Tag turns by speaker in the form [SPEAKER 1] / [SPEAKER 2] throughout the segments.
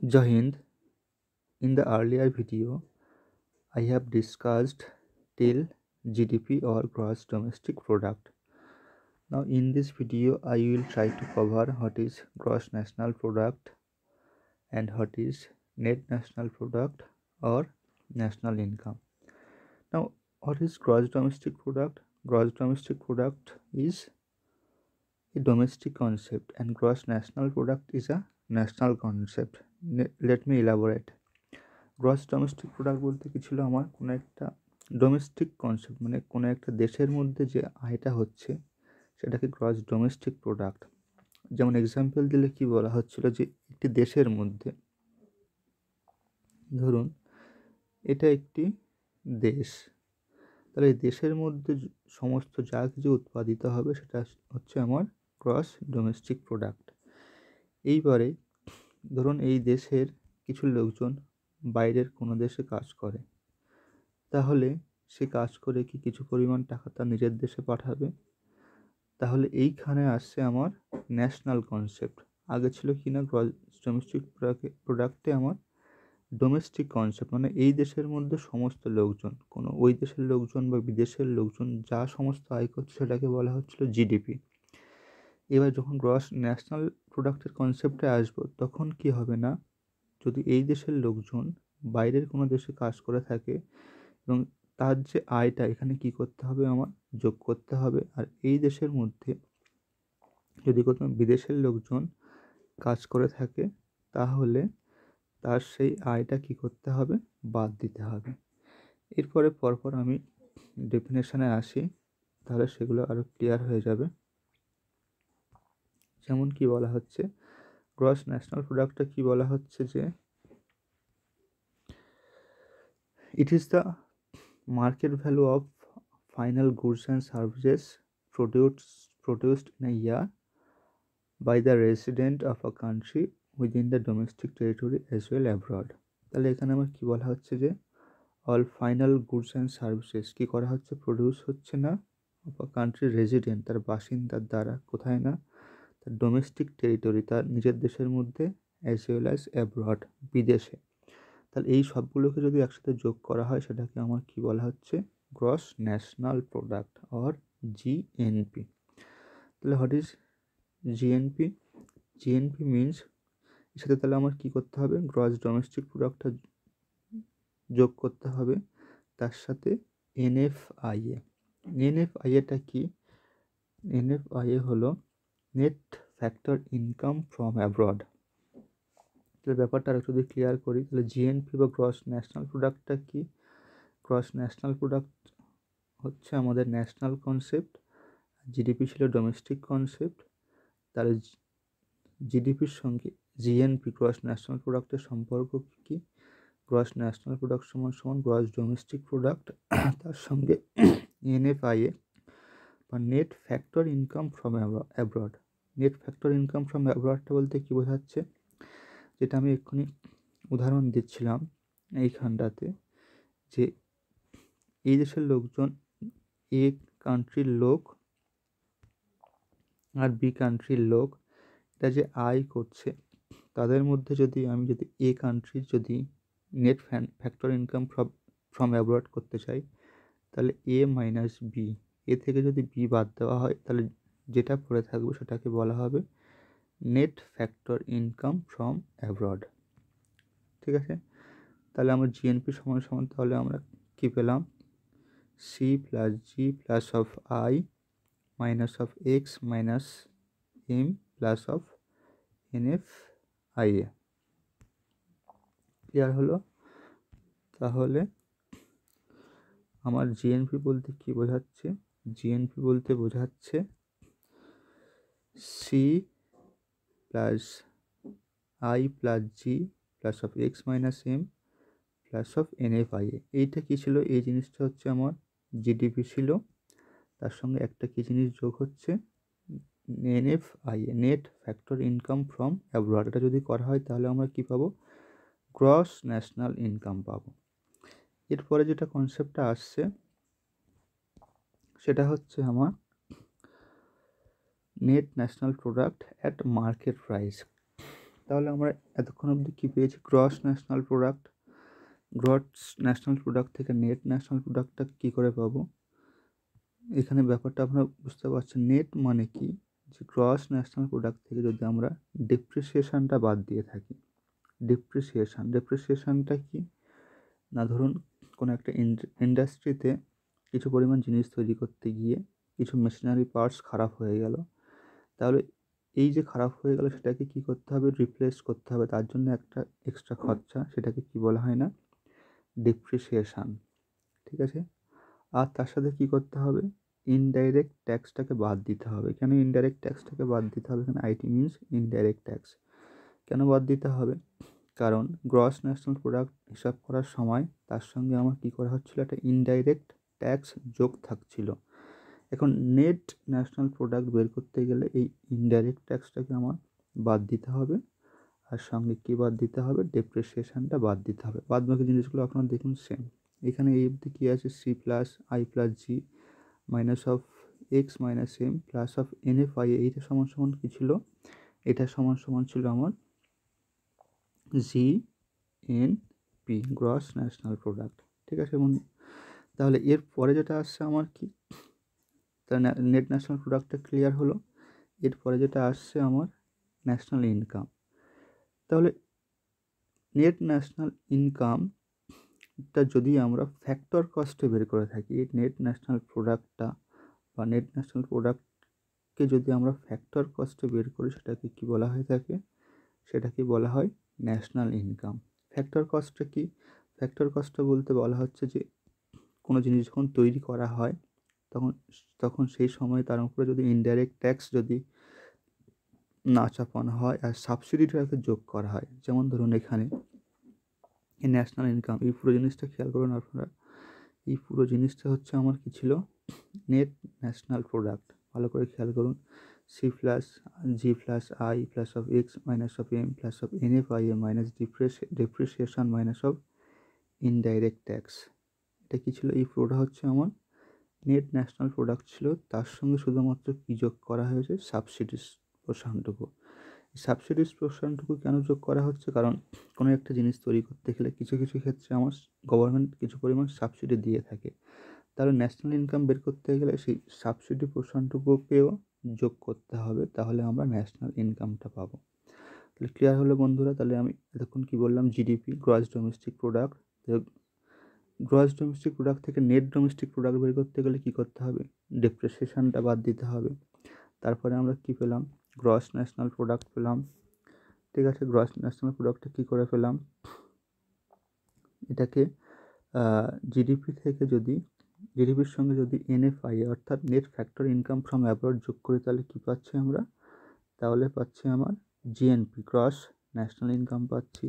[SPEAKER 1] Jai Hind. In the earlier video, I have discussed till GDP or gross domestic product. Now in this video, I will try to cover what is gross national product and what is net national product or national income. Now, what is gross domestic product? Gross domestic product is a domestic concept and gross national product is a national concept. Let me elaborate. Gross domestic product বলতে কি ছিল, আমার কোনো একটা domestic concept, মানে কোনো একটা দেশের মধ্যে যে আয়টা হচ্ছে সেটাকে গ্রস ডোমেস্টিক প্রোডাক্ট। যেমন এক্সাম্পল দিলে কি বলা হচ্ছিল, যে একটি দেশের মধ্যে, ধরুন এটা একটি দেশ, তাহলে এই দেশের মধ্যে সমস্ত যা কিছু উৎপাদিত হবে সেটা হচ্ছে আমার গ্রস ডোমেস্টিক প্রোডাক্ট। এইবারে ধরুন এই দেশের কিছু লোকজন বাইরের কোনো দেশে কাজ করে, তাহলে সে কাজ করে কি কিছু পরিমাণ টাকা তার নিজের দেশে পাঠাবে, তাহলে এইখানে আসছে আমার ন্যাশনাল কনসেপ্ট। আগে ছিল কি না, গ্রস ডোমেস্টিক প্রোডাক্টে আমার ডোমেস্টিক কনসেপ্ট, মানে এই দেশের মধ্যে সমস্ত লোকজন, কোনো ওই দেশের লোকজন বা বিদেশের লোকজন যা সমস্ত আয় করছে সেটাকে বলা হচ্ছিল জিডিপি। এবার যখন গ্রস ন্যাশনাল প্রোডাক্টের কনসেপ্টে আসবো, তখন কি হবে না, যদি এই দেশের লোকজন বাইরের কোনো দেশে কাজ করে থাকে এবং তার যে আয়টা এখানে কি করতে হবে, আমার যোগ করতে হবে। আর এই দেশের মধ্যে যদি কোনো বিদেশের লোকজন কাজ করে থাকে, তাহলে তার সেই আয়টা কি করতে হবে, বাদ দিতে হবে। এরপরে পরপর আমি ডেফিনেশনে আসি, তাহলে সেগুলো আরও ক্লিয়ার হয়ে যাবে। যেমন কি বলা হচ্ছে, গ্রস ন্যাশনাল প্রোডাক্টটা কি বলা হচ্ছে, যে it is the market value of final goods and services produced in a year by the resident of a country within the domestic territory as well abroad. তাহলে এখানে আমার কি বলা হচ্ছে, যে all final goods and services কী করা হচ্ছে, প্রডিউস হচ্ছে না কান্ট্রি রেজিডেন্ট, তার বাসিন্দার দ্বারা, কোথায় না, তার ডোমেস্টিক টেরিটরি, তার নিজের দেশের মধ্যে, অ্যাজ ওয়েল অ্যাজ অ্যাব্রড, বিদেশে। তাহলে এই সবগুলোকে যদি একসাথে যোগ করা হয় সেটাকে আমার কি বলা হচ্ছে, gross national product or GNP. তাহলে what is GNP? GNP means, এর সাথে তাহলে আমার কী করতে হবে, গ্রস ডোমেস্টিক প্রোডাক্টটা যোগ করতে হবে, তার সাথে এনএফআইএ। এনএফআইএটা কি? এনএফআইএ হলো net factor income from abroad. তাহলে ব্যাপারটা আর যদি ক্লিয়ার করি, তাহলে জিএনপি বা গ্রস ন্যাশনাল প্রোডাক্টটা কি? গ্রস ন্যাশনাল প্রোডাক্ট হচ্ছে আমাদের ন্যাশনাল কনসেপ্ট, জিডিপি ছিল ডোমেস্টিক কনসেপ্ট। তাহলে জিডিপির সঙ্গে জিএনপি গ্রস ন্যাশনাল প্রোডাক্টের সম্পর্ক কী? গ্রস ন্যাশনাল প্রোডাক্ট সমান সমান গ্রস ডোমেস্টিক প্রোডাক্ট, তার সঙ্গে এনএফআইএ বা net factor income from abroad. Net factor income from অ্যাব্রডটা বলতে কী বোঝাচ্ছে, যেটা আমি এক্ষুনি উদাহরণ দিচ্ছিলাম এইখানটাতে, যে এই দেশের লোকজন, এ কান্ট্রির লোক আর বি কান্ট্রির লোক, এটা যে আয় করছে, তাদের মধ্যে যদি আমি যদি এ কান্ট্রির যদি net factor income from abroad করতে চাই, তাহলে এ মাইনাস বি, এ থেকে যদি বি বাদ দেওয়া হয়, তাহলে যেটা পড়ে থাকবে সেটাকে বলা হবে net factor income from abroad. ঠিক আছে? তাহলে আমার জিএনপি সমান সমান, তাহলে আমরা কী পেলাম, C plus G plus of I minus of X minus M plus of NFIA. Clear হলো? তাহলে আমার জিএনপি বলতে কী বোঝাচ্ছে, জিএনপি বলতে বোঝাচ্ছে C plus I plus G plus of X minus M plus of NFIA. এইটা কী ছিল, এই জিনিসটা হচ্ছে আমার জিডিপি ছিল, তার সঙ্গে একটা কী জিনিস যোগ হচ্ছে, NFIA, net factor income from abroad. এটা যদি করা হয় তাহলে আমরা কী পাবো, গ্রস ন্যাশনাল ইনকাম পাবো। এরপরে যেটা কনসেপ্টটা আসছে সেটা হচ্ছে আমার net national product at market price. তাহলে আমরা এতক্ষণ অবধি কী পেয়েছি? Gross national product. Gross national product থেকে নেট ন্যাশনাল প্রোডাক্টটা কী করে পাবো? এখানে ব্যাপারটা আপনারা বুঝতে পারছেন। নেট মানে কি, যে গ্রস ন্যাশনাল প্রোডাক্ট থেকে যদি আমরা ডেপ্রিসিয়েশনটা বাদ দিয়ে থাকি। ডেপ্রিসিয়েশনটা কি না, ধরুন কোনো একটা ইন্ডাস্ট্রিতে কিছু পরিমাণ জিনিস তৈরি করতে গিয়ে কিছু মেশিনারি পার্টস খারাপ হয়ে গেল, তাহলে এই যে খারাপ হয়ে গেল সেটাকে কী করতে হবে? রিপ্লেস করতে হবে। তার জন্য একটা এক্সট্রা খরচা, সেটাকে কী বলা হয় না? ডেপ্রিসিয়েশন। ঠিক আছে? আর তার সাথে কী করতে হবে? ইনডাইরেক্ট ট্যাক্সটাকে বাদ দিতে হবে। কেন ইনডাইরেক্ট ট্যাক্সটাকে বাদ দিতে হবে? এখানে আইটি মিনস ইনডাইরেক্ট ট্যাক্স। কেন বাদ দিতে হবে? কারণ গ্রস ন্যাশনাল প্রোডাক্ট হিসাব করার সময় তার সঙ্গে আমার কী করা হচ্ছিলো? একটা ইনডাইরেক্ট ট্যাক্স যোগ থাকছিল। এখন নেট ন্যাশনাল প্রোডাক্ট বের করতে গেলে এই ইনডাইরেক্ট ট্যাক্সটাকে আমার বাদ দিতে হবে, আর সঙ্গে কী বাদ দিতে হবে? ডেপ্রিসিয়েশনটা বাদ দিতে হবে। বাদ বাকি জিনিসগুলো আপনারা দেখুন সেম। এখানে এই অবধি কী আছে? C plus I plus G minus of X minus M plus of N F I, এইটা সমান সমান কী ছিল? এটা সমান সমান ছিল আমার G N P, gross national product. ঠিক আছে বন্ধু? তাহলে এর পরে যেটা আসছে আমার কি? তাহলে নেট ন্যাশনাল প্রোডাক্টটা ক্লিয়ার হলো। এরপরে যেটা আসছে আমার ন্যাশনাল ইনকাম। তাহলে নেট ন্যাশনাল ইনকামটা যদি আমরা ফ্যাক্টর কস্টে বের করে থাকি, নেট ন্যাশনাল প্রোডাক্টটা বা নেট ন্যাশনাল প্রোডাক্টকে যদি আমরা ফ্যাক্টর কস্টে বের করি, সেটাকে কী বলা হয়ে থাকে? সেটাকে বলা হয় ন্যাশনাল ইনকাম। ফ্যাক্টর কস্টটা কি? ফ্যাক্টর কস্টটা বলতে বলা হচ্ছে যে কোনো জিনিস যখন তৈরি করা হয় তখন তখন সেই সময় তার উপরে যদি ইনডাইরেক্ট ট্যাক্স যদি না চাপানো হয় আর সাবসিডিটাকে যোগ করা হয়। যেমন ধরুন এখানে এই ন্যাশনাল ইনকাম, এই পুরো জিনিসটা খেয়াল করুন আপনারা। এই পুরো জিনিসটা হচ্ছে আমার কী ছিল? Net national product. ভালো করে খেয়াল করুন। C plus G plus I plus of X minus of M plus of N F I M minus depreciation minus of indirect tax. এটা কী ছিল? এই পুরোটা হচ্ছে আমার নেট ন্যাশনাল প্রোডাক্ট ছিল। তার সঙ্গে শুধুমাত্র কী যোগ করা হয়েছে? সাবসিডিস পোর্শনটুকু। সাবসিডিস পোর্শনটুকু কেন যোগ করা হচ্ছে? কারণ কোনো একটা জিনিস তৈরি করতে গেলে কিছু কিছু ক্ষেত্রে আমার গভর্নমেন্ট কিছু পরিমাণ সাবসিডি দিয়ে থাকে। তাহলে ন্যাশনাল ইনকাম বের করতে গেলে সেই সাবসিডি পোর্শনটুকুকেও যোগ করতে হবে, তাহলে আমরা ন্যাশনাল ইনকামটা পাবো। তাহলে ক্লিয়ার হলো বন্ধুরা? তাহলে আমি এতক্ষণ কী বললাম? GDP, gross domestic product. Gross domestic product থেকে নেট ডোমেস্টিক প্রোডাক্ট বের করতে গেলে কী করতে হবে? ডেপ্রিসিয়েশনটা বাদ দিতে হবে। তারপরে আমরা কী পেলাম? গ্রস ন্যাশনাল প্রোডাক্ট পেলাম। ঠিক আছে? গ্রস ন্যাশনাল প্রোডাক্টটা কী করে পেলাম? এটাকে জিডিপি থেকে যদি জিডিপির সঙ্গে যদি এনএফআই অর্থাৎ net factor income from abroad যোগ করি, তাহলে কী পাচ্ছি আমরা? তাহলে পাচ্ছি আমার জিএনপি, গ্রস ন্যাশনাল ইনকাম পাচ্ছি।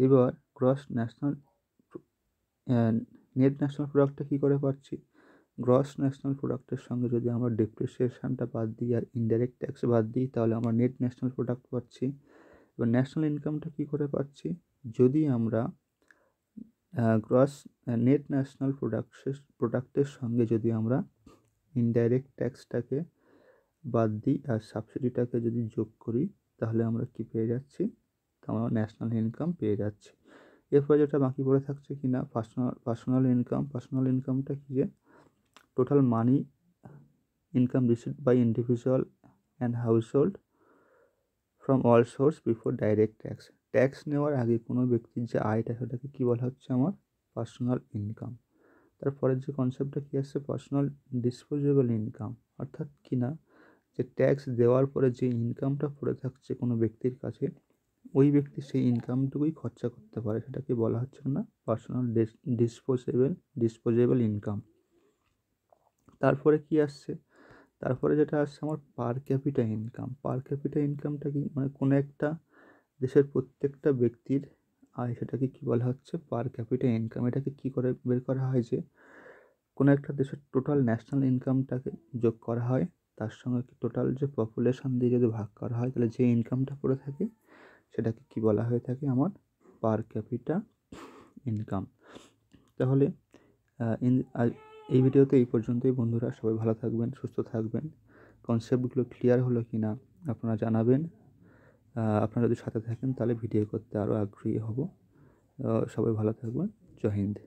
[SPEAKER 1] এবার গ্রস ন্যাশনাল নেট ন্যাশনাল প্রোডাক্টটা কী করে পাচ্ছি? গ্রস ন্যাশনাল প্রোডাক্টের সঙ্গে যদি আমরা ডেপ্রিসিয়েশনটা বাদ দিই আর ইনডাইরেক্ট ট্যাক্স বাদ দিই, তাহলে আমরা নেট ন্যাশনাল প্রোডাক্ট পাচ্ছি। এবার ন্যাশনাল ইনকামটা কী করে পাচ্ছি? যদি আমরা গ্রস নেট ন্যাশনাল প্রোডাক্টের সঙ্গে যদি আমরা ইনডাইরেক্ট ট্যাক্সটাকে বাদ দিই আর সাবসিডিটাকে যদি যোগ করি, তাহলে আমরা কি পেয়ে যাচ্ছি? আমরা ন্যাশনাল ইনকাম পেয়ে যাচ্ছি। এরপর যেটা বাকি পড়ে থাকছে কি না, পার্সোনাল ইনকাম। পার্সোনাল ইনকামটা কি? যে total money income received by individual and household from all source before direct tax. Tax নেওয়ার আগে কোনো ব্যক্তির যে আয়টা, সেটাকে কী বলা হচ্ছে? আমার পার্সোনাল ইনকাম। তারপরের যে কনসেপ্টটা কী আসছে? Personal disposable income. অর্থাৎ কি না, যে ট্যাক্স দেওয়ার পরে যে ইনকামটা পড়ে থাকছে কোনো ব্যক্তির কাছে, ওই ব্যক্তি সেই ইনকামটুকুই খরচা করতে পারে, সেটাকে বলা হচ্ছে না পার্সোনাল ডিসপোজেবল ইনকাম। তারপরে কি আসছে? তারপরে যেটা আসছে আমার পার ক্যাপিটা ইনকাম। পার ক্যাপিটা ইনকামটা কি? মানে কোনো একটা দেশের প্রত্যেকটা ব্যক্তির আয়, সেটাকে কী বলা হচ্ছে? পার ক্যাপিটা ইনকাম। এটাকে কী করে বের করা হয়? যে কোনো একটা দেশের টোটাল ন্যাশনাল ইনকামটাকে যোগ করা হয়, তার সঙ্গে টোটাল যে পপুলেশন দিয়ে যদি ভাগ করা হয়, তাহলে যে ইনকামটা পড়ে থাকে সেটাকে কী বলা হয়ে থাকে? আমার পার ক্যাপিটা ইনকাম। তাহলে এই ভিডিওতে এই পর্যন্তই বন্ধুরা। সবাই ভালো থাকবেন, সুস্থ থাকবেন। কনসেপ্টগুলো ক্লিয়ার হলো কি না আপনারা জানাবেন। আপনারা যদি সাথে থাকেন তাহলে ভিডিও করতে আরও আগ্রহী হব। সবাই ভালো থাকবেন। জয় হিন্দ।